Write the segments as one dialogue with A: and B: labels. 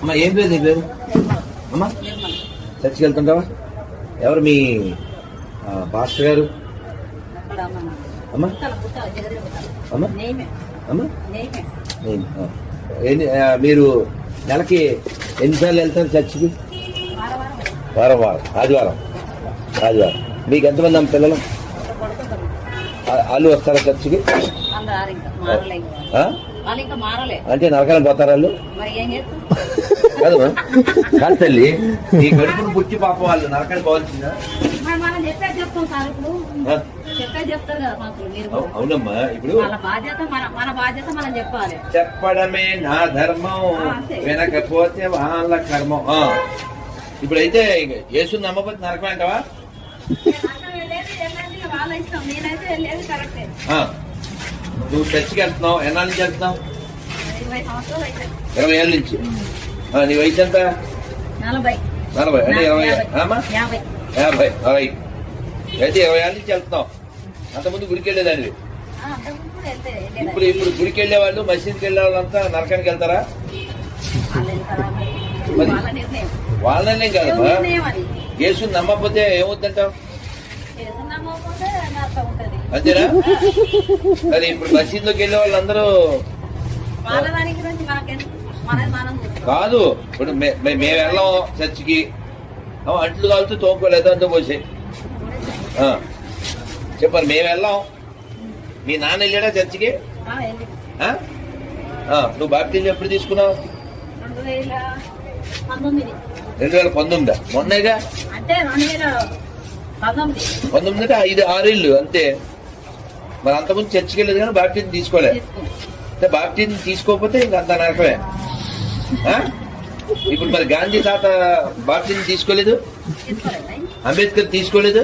A: అమ్మా ఏం పేరు నీ పేరు? అమ్మా చర్చికి వెళ్తుంటావా? ఎవరు మీ పాస్టర్ గారు? అమ్మా అమ్మా అమ్మా మీరు నెలకి ఎన్నిసార్లు వెళ్తారు చర్చికి? వారం వారం ఆదివారం ఆదివారం. మీకు ఎంతమంది అమ్మ పిల్లలు? వాళ్ళు వస్తారా చర్చికి? అంటే నరకాలం పోతారా వాళ్ళు? కాదు కాదు తల్లి, నీ గడుపును పుట్టి పాప వాళ్ళు నరకానికి పోవాల్సిందా? అవునమ్మా, ఇప్పుడు చెప్పడమే నా ధర్మం, వినకపోతే వాళ్ళ కర్మం. ఇప్పుడైతే యేసుని నమ్మకపోతే నరకం అంటావా? నువ్వు చర్చికి వెళ్తున్నావు, ఎన్నాళ్ళ నుంచి వెళ్తున్నావు? 20 ఏళ్ళ నుంచి. నీ వయసు ఎంత? 40 అంటే 50 అయితే 20 ఏళ్ళ నుంచి వెళ్తున్నావు. అంతకుముందు గుడికి వెళ్ళేదానివి. ఇప్పుడు గుడికి వెళ్ళే వాళ్ళు, మసీద్కి వెళ్ళే వాళ్ళంతా నరకానికి వెళ్తారా? వాళ్ళ నిర్ణయం కాదమ్మా. యేసుని నమ్మకపోతే ఏమవుతుందంటావు? అంతేనా? మరి ఇప్పుడు మసీద్లోకి వెళ్ళే వాళ్ళందరూ కాదు. ఇప్పుడు మేము వెళ్ళాం చర్చికి, అంట్లు కాలుతూ తోముకోలేదు అంతా పోసే చెప్పారు. మేము వెళ్ళాం, మీ నాన్న వెళ్ళాడా చర్చికి? నువ్వు బాప్టిజం ఎప్పుడు తీసుకున్నావు? 2019. మొన్నేగా 19 అంటే 5-6 ఏళ్ళు అంతే. మరి అంతకుముందు చర్చికి వెళ్ళేది కానీ బాప్టిజం తీసుకోలేదు. అంటే బాప్టిజం తీసుకోకపోతే ఇంక అంత నరకమే. ఇప్పుడు మరి గాంధీ తాత బాప్టిజం తీసుకోలేదు, అంబేద్కర్ తీసుకోలేదు,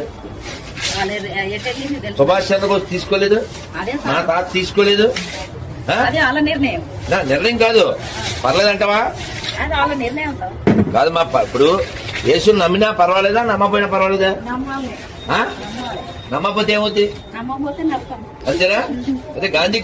A: సుభాష్ చంద్రబోస్ తీసుకోలేదు, నా తాత తీసుకోలేదు. నా నిర్ణయం కాదు, పర్లేదంటావా? కాదు మా, ఇప్పుడు యేసుని నమ్మినా పర్వాలేదా, నమ్మపోయినా పర్వాలేదా? నమ్మకపోతే ఏమవుతుంది? అంతేనా? అదే గాంధీ